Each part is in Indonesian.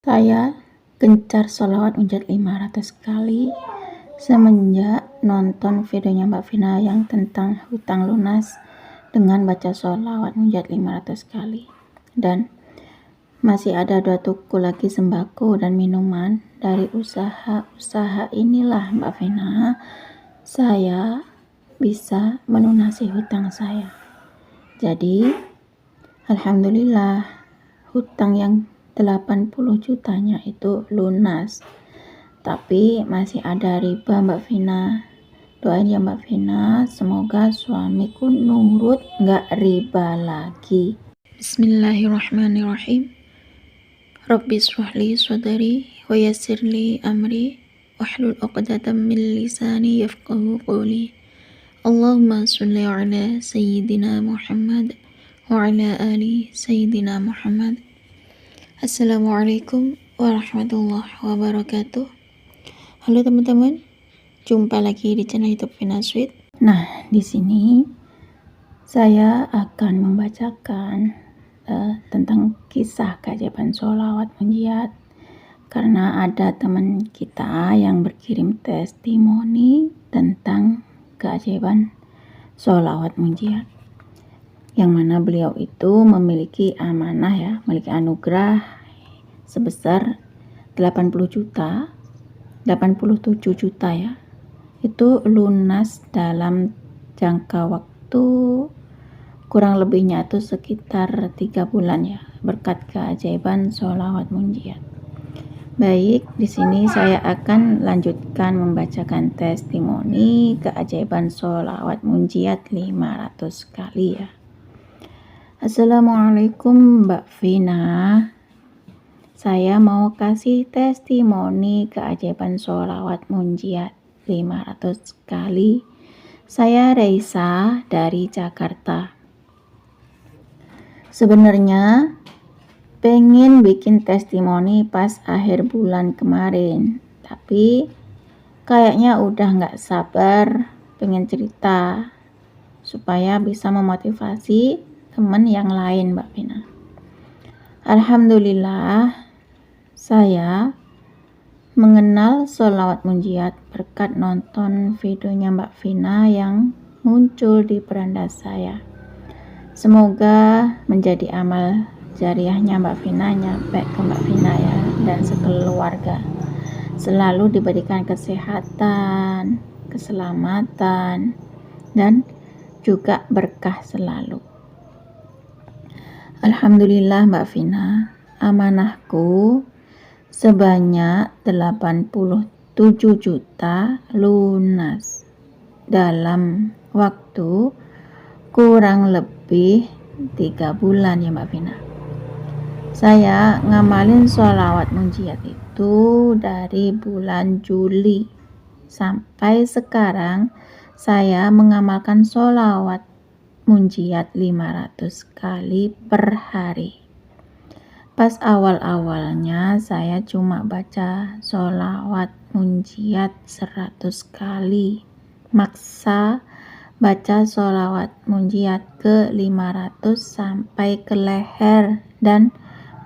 Saya gencar sholawat munajat 500 kali semenjak nonton videonya Mbak Vina yang tentang hutang lunas dengan baca sholawat munajat 500 kali. Dan masih ada 2 toko lagi sembako dan minuman. Dari usaha inilah Mbak Vina, saya bisa melunasi hutang saya. Jadi alhamdulillah, hutang yang 80 jutanya itu lunas, tapi masih ada riba Mbak Vina. Doain ya Mbak Vina, semoga suamiku nurut, nggak riba lagi. Bismillahirrahmanirrahim. Rabbi shrahli sadri wa yassirli amri wahlul 'uqdatam min lisani yafqahu qawli. Allahumma sholli ala sayyidina Muhammad wa ala ali sayyidina Muhammad. Assalamualaikum warahmatullahi wabarakatuh. Halo teman-teman, jumpa lagi di channel YouTube Vina Sweet. Nah, di sini saya akan membacakan tentang kisah keajaiban sholawat munajat, karena ada teman kita yang berkirim testimoni tentang keajaiban sholawat munajat, yang mana beliau itu memiliki amanah ya, memiliki anugerah sebesar 87 juta ya. Itu lunas dalam jangka waktu kurang lebihnya itu sekitar 3 bulan ya, berkat keajaiban sholawat munajat. Baik, di sini saya akan lanjutkan membacakan testimoni keajaiban sholawat munajat 500 kali ya. Assalamualaikum Mbak Vina. Saya mau kasih testimoni keajaiban sholawat munajat 500 kali. Saya Reisa dari Jakarta. Sebenarnya pengen bikin testimoni pas akhir bulan kemarin, tapi kayaknya udah nggak sabar pengen cerita supaya bisa memotivasi teman yang lain Mbak Vina. Alhamdulillah, saya mengenal sholawat munajat berkat nonton videonya Mbak Vina yang muncul di beranda saya. Semoga menjadi amal jariahnya Mbak Vina nyampe ke Mbak Vina ya, dan sekeluarga selalu diberikan kesehatan, keselamatan, dan juga berkah selalu. Alhamdulillah Mbak Vina, amanahku sebanyak 87 juta lunas dalam waktu kurang lebih 3 bulan ya Mbak Vina. Saya ngamalin sholawat munajat itu dari bulan Juli sampai sekarang. Saya mengamalkan sholawat munajat 500 kali per hari. Pas awal-awalnya saya cuma baca sholawat munajat 100 kali, maksa baca sholawat munajat ke 500 sampai ke leher dan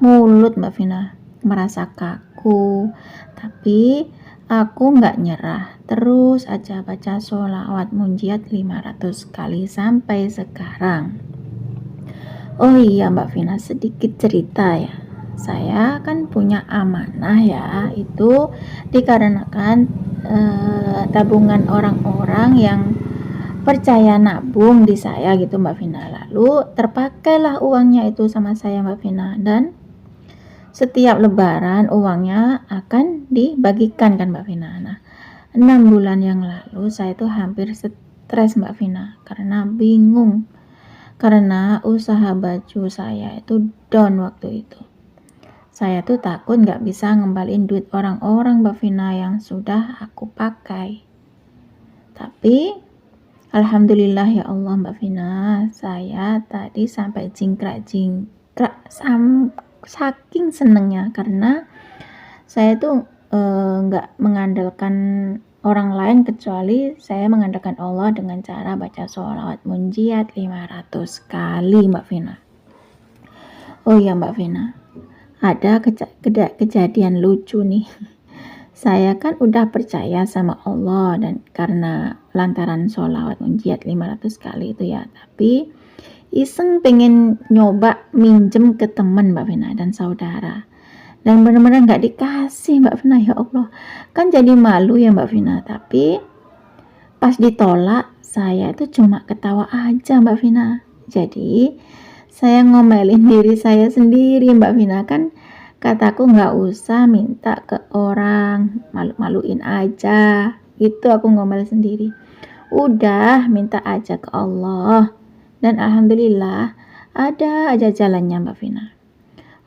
mulut Mbak Vina merasa kaku, tapi aku nggak nyerah, terus aja baca sholawat munajat 500 kali sampai sekarang. Oh iya Mbak Vina, sedikit cerita ya. Saya kan punya amanah ya, itu dikarenakan tabungan orang-orang yang percaya nabung di saya gitu Mbak Vina. Lalu terpakailah uangnya itu sama saya Mbak Vina, dan setiap lebaran uangnya akan dibagikan kan Mbak Vina. Nah, 6 bulan yang lalu saya tuh hampir stres Mbak Vina karena bingung, karena usaha baju saya itu down waktu itu. Saya tuh takut nggak bisa ngembaliin duit orang-orang Mbak Vina yang sudah aku pakai. Tapi alhamdulillah ya Allah Mbak Vina, saya tadi sampai jingkrak saking senengnya, karena saya tuh nggak mengandalkan orang lain kecuali saya mengandalkan Allah dengan cara baca sholawat munajat 500 kali Mbak Vina. Oh ya Mbak Vina, ada kejadian lucu nih. Saya kan udah percaya sama Allah dan karena lantaran sholawat munjiat 500 kali itu ya, tapi iseng pengen nyoba minjem ke teman Mbak Vina dan saudara. Dan benar-benar nggak dikasih Mbak Vina, ya Allah. Kan jadi malu ya Mbak Vina, tapi pas ditolak saya itu cuma ketawa aja Mbak Vina. Jadi saya ngomelin diri saya sendiri Mbak Vina, kan kataku nggak usah minta ke orang, malu-maluin aja. Itu aku ngomel sendiri. Udah minta aja ke Allah. Dan alhamdulillah ada aja jalannya Mbak Vina.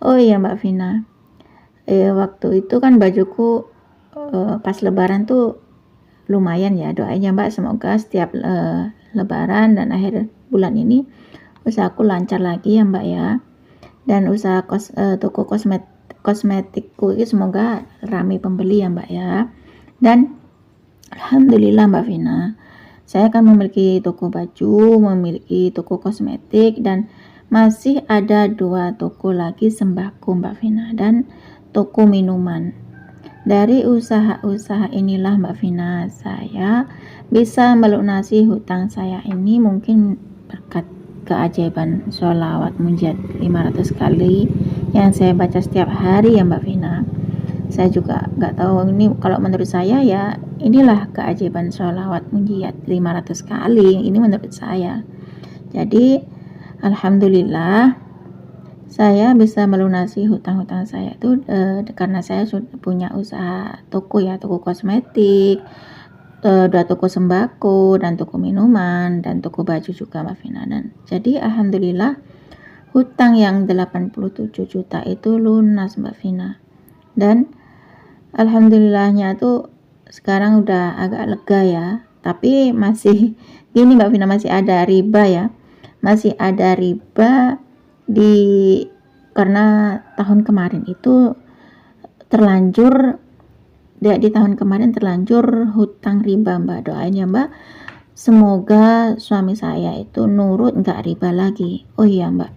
Oh iya Mbak Vina, waktu itu kan bajuku pas lebaran tuh lumayan ya, doanya Mbak semoga setiap lebaran dan akhir bulan ini usahaku lancar lagi ya Mbak ya, dan usaha toko kosmetikku itu semoga ramai pembeli ya Mbak ya. Dan alhamdulillah Mbak Vina, saya kan memiliki toko baju, memiliki toko kosmetik, dan masih ada 2 toko lagi sembako Mbak Vina, dan toko minuman. Dari usaha-usaha inilah Mbak Vina, saya bisa melunasi hutang saya ini mungkin berkat keajaiban sholawat munjiat 500 kali yang saya baca setiap hari ya Mbak Vina. Saya juga nggak tahu, ini kalau menurut saya ya inilah keajaiban sholawat munjiat 500 kali, ini menurut saya. Jadi alhamdulillah saya bisa melunasi hutang-hutang saya itu karena saya sudah punya usaha toko ya, toko kosmetik, 2 toko sembako, dan toko minuman, dan toko baju juga Mbak Vina. Dan jadi alhamdulillah hutang yang 87 juta itu lunas Mbak Vina. Dan alhamdulillahnya tuh sekarang udah agak lega ya, tapi masih gini Mbak Vina, masih ada riba ya, masih ada riba karena tahun kemarin itu terlanjur di tahun kemarin terlanjur hutang riba Mbak. Doain ya Mbak, semoga suami saya itu nurut nggak riba lagi. Oh iya Mbak,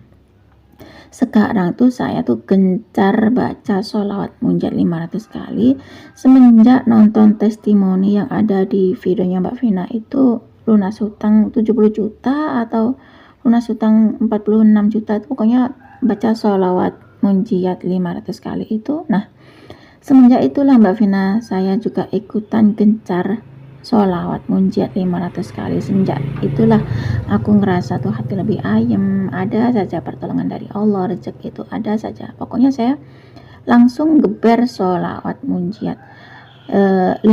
sekarang tuh saya tuh gencar baca sholawat munjiat 500 kali semenjak nonton testimoni yang ada di videonya Mbak Vina itu, lunas hutang 70 juta atau lunas hutang 46 juta itu, pokoknya baca sholawat munjiat 500 kali itu. Nah, semenjak itulah Mbak Vina saya juga ikutan gencar sholawat munjiat 500 kali. Sejak itulah aku ngerasa tuh hati lebih ayem, ada saja pertolongan dari Allah, rezeki itu ada saja. Pokoknya saya langsung geber sholawat munjiat 500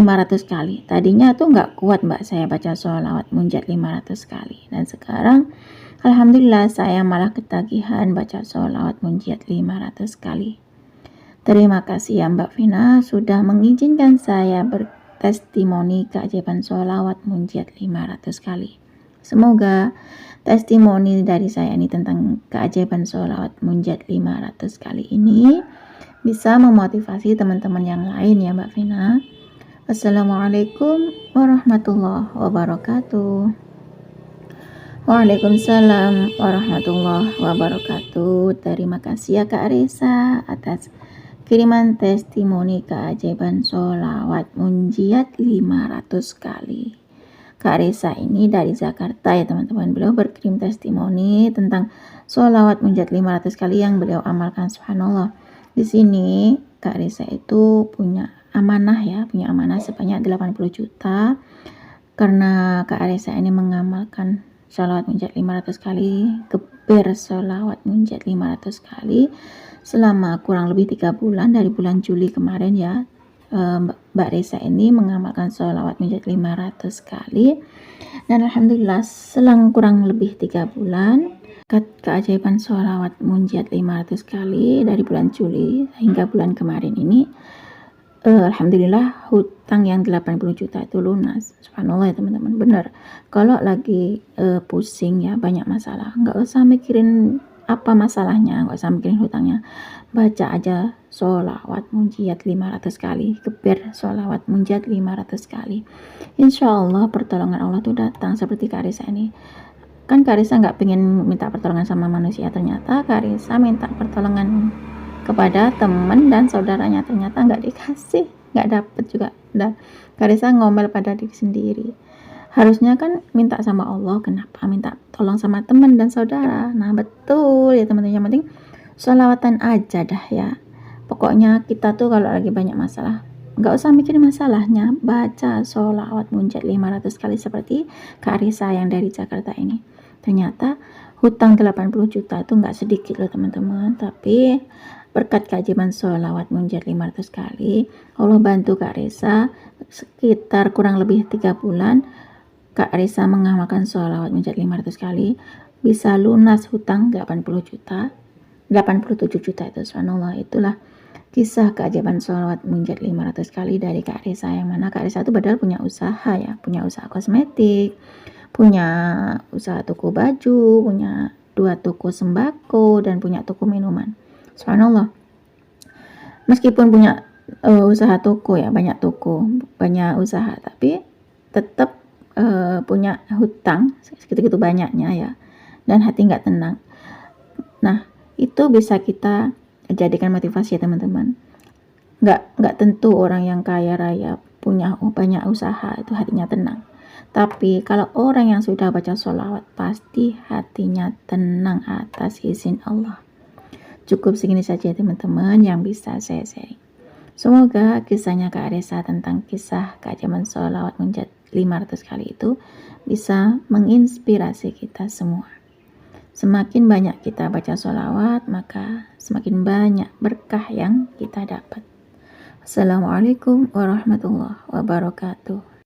kali. Tadinya tuh nggak kuat Mbak saya baca sholawat munjiat 500 kali, dan sekarang alhamdulillah saya malah ketagihan baca sholawat munjiat 500 kali. Terima kasih ya Mbak Vina sudah mengizinkan saya bertestimoni keajaiban sholawat munjiat 500 kali. Semoga testimoni dari saya ini tentang keajaiban sholawat munjiat 500 kali ini bisa memotivasi teman-teman yang lain ya Mbak Vina. Wassalamualaikum warahmatullahi wabarakatuh. Waalaikumsalam warahmatullahi wabarakatuh. Terima kasih ya Kak Resa atas kiriman testimoni keajaiban sholawat munjiat 500 kali. Kak Resa ini dari Jakarta ya teman-teman. Beliau berkirim testimoni tentang sholawat munjiat 500 kali yang beliau amalkan. Subhanallah. Di sini Kak Resa itu punya amanah ya, punya amanah sebanyak 80 juta. Karena Kak Resa ini mengamalkan sholawat munjiat 500 kali, geber sholawat munjiat 500 kali selama kurang lebih 3 bulan, dari bulan Juli kemarin ya. Mbak Resa ini mengamalkan sholawat munjiat 500 kali, dan alhamdulillah selang kurang lebih 3 bulan keajaiban sholawat munjiat 500 kali dari bulan Juli hingga bulan kemarin ini, alhamdulillah hutang yang 80 juta itu lunas. Subhanallah ya teman-teman, benar. Kalau lagi pusing ya, banyak masalah, nggak usah mikirin apa masalahnya, nggak usah mikirin hutangnya, baca aja sholawat munjiat 500 kali, geber sholawat munjiat 500 kali. Insya Allah pertolongan Allah tuh datang. Seperti Kak Risa ini, kan Kak Risa nggak pengen minta pertolongan sama manusia, ternyata Kak Risa minta pertolongan kepada teman dan saudaranya, ternyata nggak dikasih, nggak dapet juga. Dan Kak Risa ngomel pada diri sendiri. Harusnya kan minta sama Allah, kenapa minta tolong sama teman dan saudara? Nah betul ya teman-teman, yang penting sholawatan aja dah ya. Pokoknya kita tuh kalau lagi banyak masalah, nggak usah mikirin masalahnya, baca sholawat munjat 500 kali seperti Kak Risa yang dari Jakarta ini. Ternyata hutang 80 juta itu nggak sedikit loh teman-teman, tapi berkat keajaiban sholawat munjat 500 kali, Allah bantu Kak Risa sekitar kurang lebih 3 bulan. Kak Risa mengamalkan sholawat munjat 500 kali, bisa lunas hutang 87 juta itu, subhanallah. Itulah kisah keajaiban sholawat munjat 500 kali dari Kak Risa, yang mana Kak Risa itu padahal punya usaha ya, punya usaha kosmetik, punya usaha toko baju, punya 2 toko sembako, dan punya toko minuman. Subhanallah, meskipun punya usaha toko ya, banyak toko, banyak usaha, tapi tetap punya hutang segitu banyaknya ya, dan hati nggak tenang. Nah itu bisa kita jadikan motivasi ya teman-teman. Nggak tentu orang yang kaya raya punya banyak usaha itu hatinya tenang, tapi kalau orang yang sudah baca sholawat pasti hatinya tenang atas izin Allah. Cukup segini saja teman-teman yang bisa saya sharing. Semoga kisahnya Kak Risa tentang kisah keajaiban sholawat munjat 500 kali itu bisa menginspirasi kita semua. Semakin banyak kita baca sholawat, maka semakin banyak berkah yang kita dapat. Assalamualaikum warahmatullahi wabarakatuh.